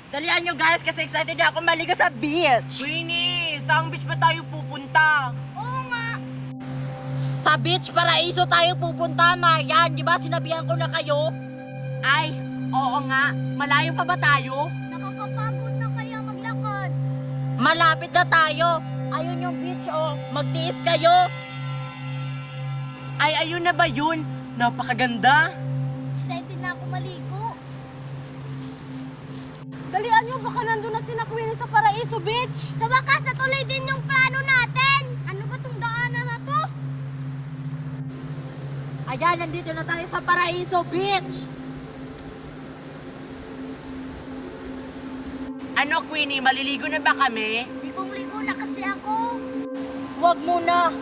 Dalian nyo guys kasi excited ako maligo sa beach. Queenie, saan beach ba tayo pupunta? Oo nga. Sa beach Paraiso tayo pupunta, Marian. Di ba sinabihan ko na kayo? Ay, oo nga. Malayo pa ba tayo? Nakakapagod na kaya maglakad. Malapit na tayo. Ayun yung beach, oh. Magtiis kayo. Ay, ayun na ba yun? Napakaganda. Excited na ako maligo. Dalian nyo, baka nandun na si Queenie sa Paraiso Beach. Sa wakas, natuloy din yung plano natin. Ano ba tong daanan na to? Ayan, nandito na tayo sa Paraiso Beach. Ano, Queenie, maliligo na ba kami? Ligong-ligo na kasi ako. Huwag muna.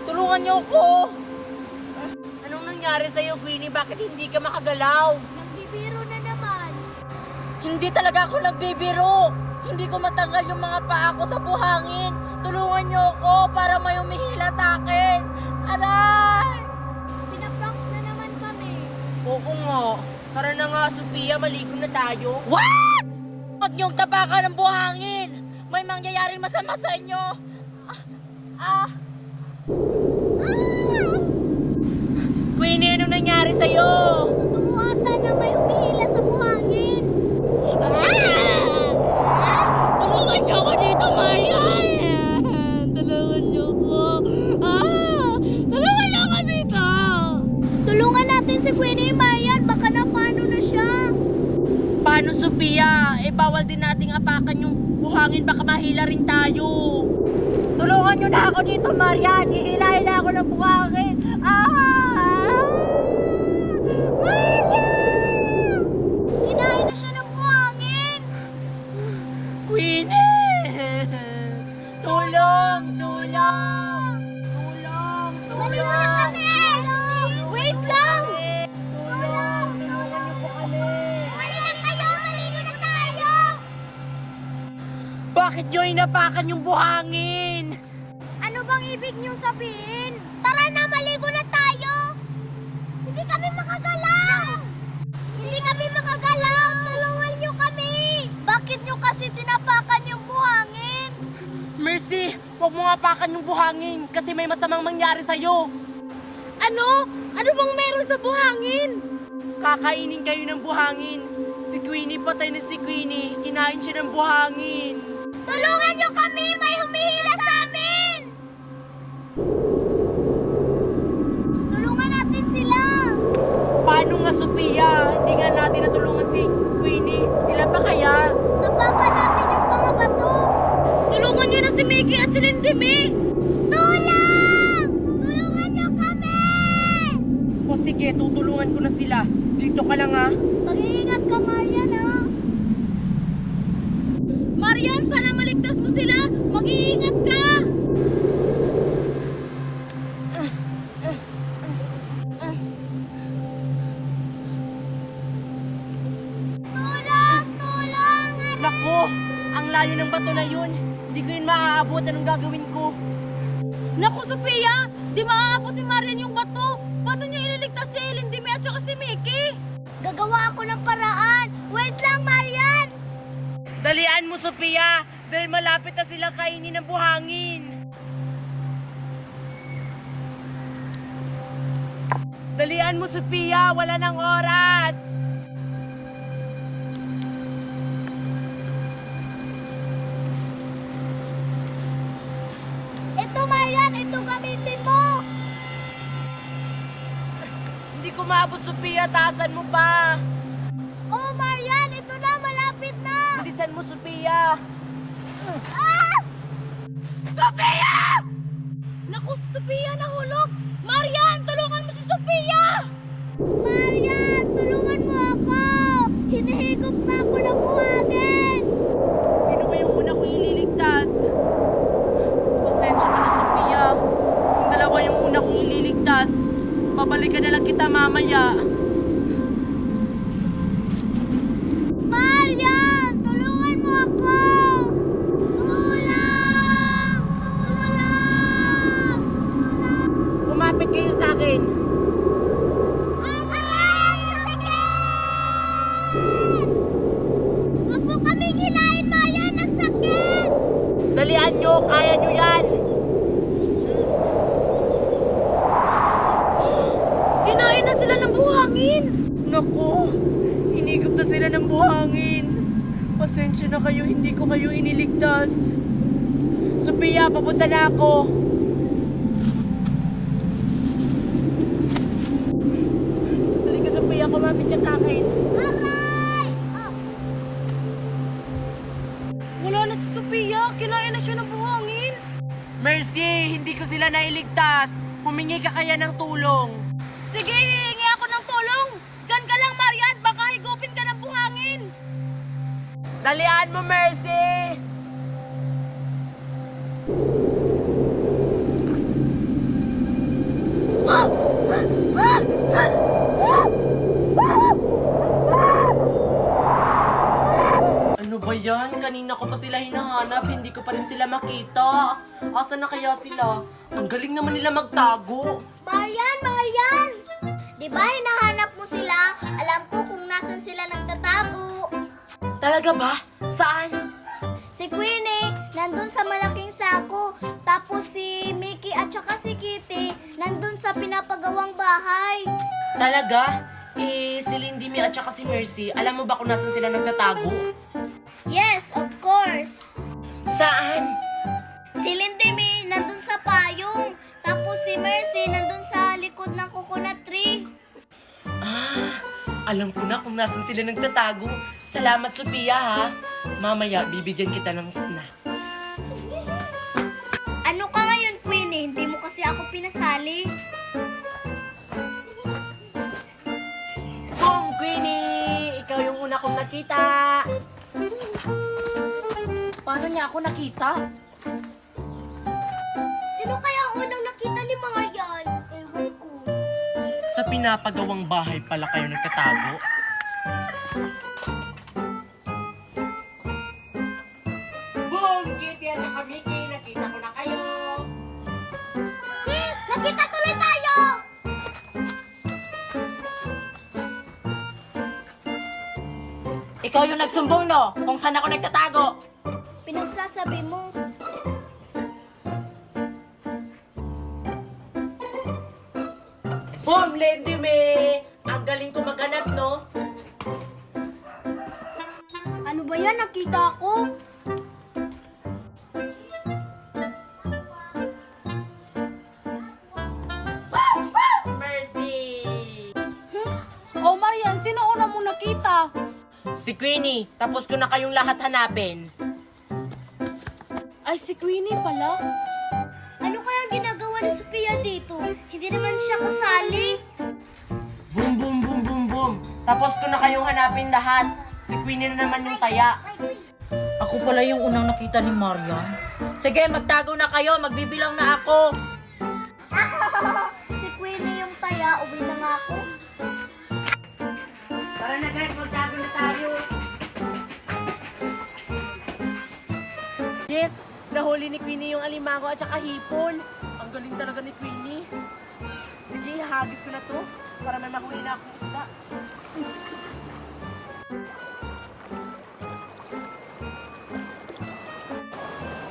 Tulungan niyo ako. Anong nangyari sa'yo, Queenie? Bakit hindi ka makagalaw? Nagbibiro na naman. Hindi talaga ako nagbibiro. Hindi ko matanggal yung mga paa ko sa buhangin. Tulungan niyo ako para may umihila sa akin. Aray! Pinaprank na naman kami. Oo nga. Tara na nga, Sophia, maligo na tayo. What? Huwag niyong tapakan ng buhangin. May mangyayaring masama sa inyo. Queenie, anong nangyari sa'yo? Totoo ata na may humihila sa buhangin. Tulungan niyo ako dito, Marian! Tulungan niyo ako. Tulungan niyo ako dito! Tulungan natin si Queenie Marian. Baka napano na siya. Paano, Sophia? Eh, bawal din nating apakan yung buhangin. Baka mahila rin tayo. Tulungan niyo na ako dito, Marian! Hihilahin na ako ng buhangin! Marian! Kinain na siya ng buhangin. Queenie! Tulong! Tulong! Tulong! Maligo na kami. Wait lang. Tulong! Tulungan niyo po kami! Mali na kayo. Maligo na tayo. Bakit niyo inapakan yung buhangin? Ano bang ibig niyong sabihin? Tara na, maligo na tayo. Hindi kami makagalaw. Hindi kami makagalaw. Tulungan niyo kami. Bakit niyo kasi tinapakan yung buhangin? Mercy, huwag mo apakan yung buhangin kasi may masamang mangyari sa'yo. Ano? Ano bang meron sa buhangin? Kakainin kayo ng buhangin. Si Queenie, patay na si Queenie. Kinain siya ng buhangin. Tulungan niyo kami. May humihila sa amin. Tulungan natin sila. Paano nga, Sophia? Hindi nga natin natulungan si Queenie. Sila pa kaya? Tapakan natin yung mga bato. Tulungan niyo na si Mickey at si Lindimi! Tulong! Tulungan niyo kami! O sige, tutulungan ko na sila. Dito ka lang ha. Mag-iingat ka, Marian, ha? Marian, sana maligtas mo sila! Mag-iingat ka! Tulong! Tulong! Naku, ang layo ng bato na yun. Hindi ko yun maaabot. Anong gagawin ko? Naku, Sophia! Di maaabot ni Marian yung bato! Paano niya ililigtas si Lindimi at saka si Mickey? Gagawa ako ng paraan. Wait lang, Marian! Dalian mo, Sophia. Dahil malapit na sila kainin ng buhangin. Dalian mo, Sophia. Wala nang oras. Ito, Marian! Ito gamitin mo! Hindi ko maabot, Sophia. Taasan mo pa. Oh, Marian! Ito na! Malapit na! Bilisan mo, Sophia. Ah! Sophia! Naku, Sophia, nahulog! Marian, tulungan mo si Sophia! Marian! Tulungan mo ako! Hinihigop na ako ng buhangin! Sino ba yung una kong ililigtas? Pasensya ka na, Sophia. Yung dalawa yung una kong ililigtas. Babalikan na lang kita mamaya. Marian! Tulungan mo ako! Tulong! Tulong! Kumapit kayo sa akin. Marian! Sige! Mayan! Ang sakit! Dalian nyo! Kaya nyo yan! Kinain na sila ng buhangin! Naku! Inigop na sila ng buhangin. Pasensya na kayo, hindi ko kayo iniligtas. Sophia, papunta na ako. Halika, Sophia, kumapit ka sa akin. Aray! Oh, Wala na si Sophia! Kinain na siya ng buhangin! Mercy, hindi ko sila nailigtas. Humingi ka kaya ng tulong. Sige, hihingi ako ng tulong! Diyan ka lang, Marian! Baka higupin ka ng buhangin! Dalian mo, Mercy! Ano ba yan? Kanina ko pa sila hinahanap, hindi ko pa rin sila makita. Asa na kaya sila? Ang galing naman nila magtago. Marian! Marian! Di ba hinahanap mo sila? Alam ko kung nasan sila nagtatago. Talaga ba? Saan? Si Queenie, nandun sa malaking sako. Tapos si Mickey at saka si Kitty, nandun sa pinapagawang bahay. Talaga? Si Lindimi at saka si Mercy, alam mo ba kung nasan sila nagtatago? Yes, of course. Saan? Si Lindimi, nandun sa payong. Tapos si Mercy, nandun sa likod ng coconut tree. Ah, alam ko na kung nasan sila nagtatago. Salamat, Sophia, ha? Mamaya, bibigyan kita ng snack. Ano ka ngayon, Queenie? Hindi mo kasi ako pinasali. Boom, Queenie! Ikaw yung una kong nakita. Paano niya ako nakita? Sino kaya ang unang nakita ni Marian? Ewan ko. Sa pinapagawang bahay pala kayo nagtatago. Boom, Kitty at saka Mickey, nakita ko na kayo. Nakita tuloy tayo! Ikaw yung nagsumbong, no? Kung saan ako nagtatago! Pinagsasabi mo. Boom, Lindimi! Ang galing ko maghanap, no? Ano ba yan? Nakita ko. Mercy! Oh, Marian, sino una mo nakita? Si Queenie, tapos ko na kayong lahat hanapin. Ay, si Queenie pala. Ano kaya ginagawa ni Sophia dito? Hindi naman siya kasali. Boom, boom, boom, boom, boom. Tapos ko na kayong hanapin lahat. Si Queenie na naman yung taya. Ako pala yung unang nakita ni Marian. Sige, magtago na kayo. Magbibilang na ako. Si Queenie yung taya. Uwi na nga ako. Tara na guys, magtago na tayo. Yes, nahuli ni Queenie yung alimango at saka hipon. Ang galing talaga ni Queenie. Sige, hagis ko na to para may mahuli na akong isda.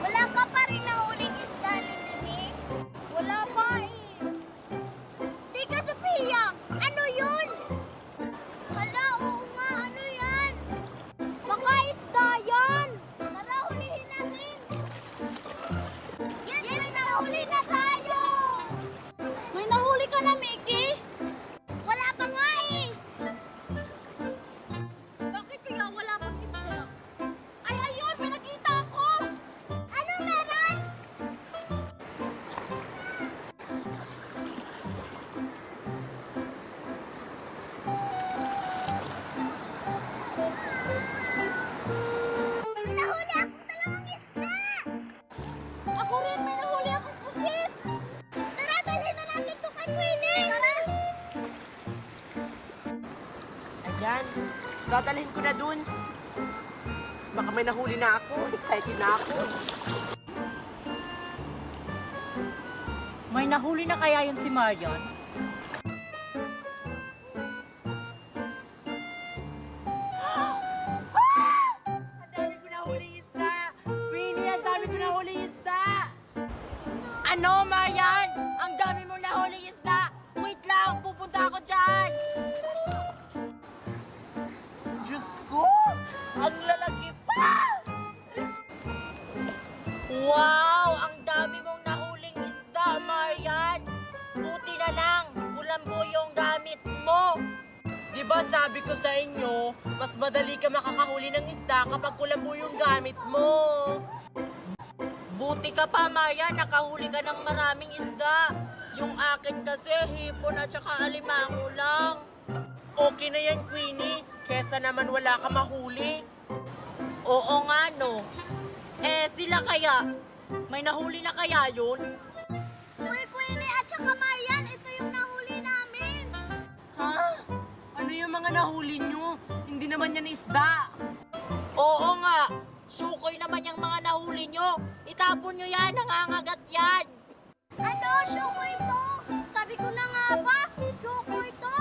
Wala ka pa rin nahuling isda, Lindimi? Wala pa eh. Teka, Sophia! Ano yun? Hala, oo nga, ano yan? Baka isda yan! Tara, hulihin natin! Yes, may nahuli na tayo! May nahuli ka na, Mickey? Wala pa nga eh! Bakit kaya wala pang isda? Ay, ayun! May nakita ko! Ano meron? May nahuli akong dalawang isda! Ako rin, may nahuli akong pusit! Tara, dalhin na natin to kay Queenie! Tara! Ayan, dadalhin ko na dun. Baka may nahuli na ako. Excited na ako. May nahuli na kaya yun si Marian? Ang dami ko nahuli Ano, Marian? Ang dami mong nahuling isda. Wait lang, pupunta ako dyan. Diyos ko! Ang lalaki pa! Wow! Ang dami mong nahuling isda, Marian. Buti na lang, kulambo yung gamit mo. Di ba sabi ko sa inyo, mas madali ka makakahuli ng isda kapag kulambo yung gamit mo. Buti ka pa, Marian. Nakahuli ka ng maraming isda. Yung akin kasi, hipon at saka alimango lang. Okay na yan, Queenie. Kesa naman wala ka mahuli. Oo nga, no. Eh, sila kaya? May nahuli na kaya yun? Uy, Queenie at saka Marian, ito yung nahuli namin. Ha? Ano yung mga nahuli nyo? Hindi naman yan isda. Oo nga. Sukoy naman yung mga nahuli nyo. Itapon nyo yan, nangangagat yan. Ano? Syoko ito? Sabi ko na nga ba? Syoko ito?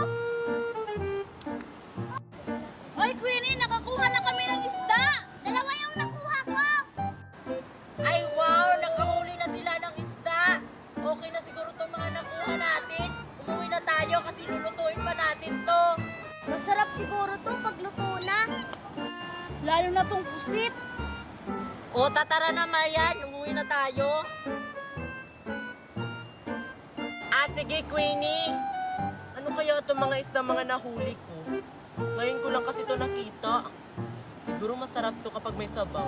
Oy, Queenie, nakakuha na kami ng isda. Dalawa yung nakuha ko. Ay, wow! Nakahuli na sila ng isda. Okay na siguro itong mga nakuha natin. Umuwi na tayo kasi lulutuin pa natin to. Masarap siguro to pag luto na. Lalo na tong pusit. O, tatara na, Marian. Umuwi na tayo. Sige, Queenie. Ano kaya itong mga isda mga nahuli ko? Ngayon ko lang kasi ito nakita. Siguro masarap to kapag may sabaw.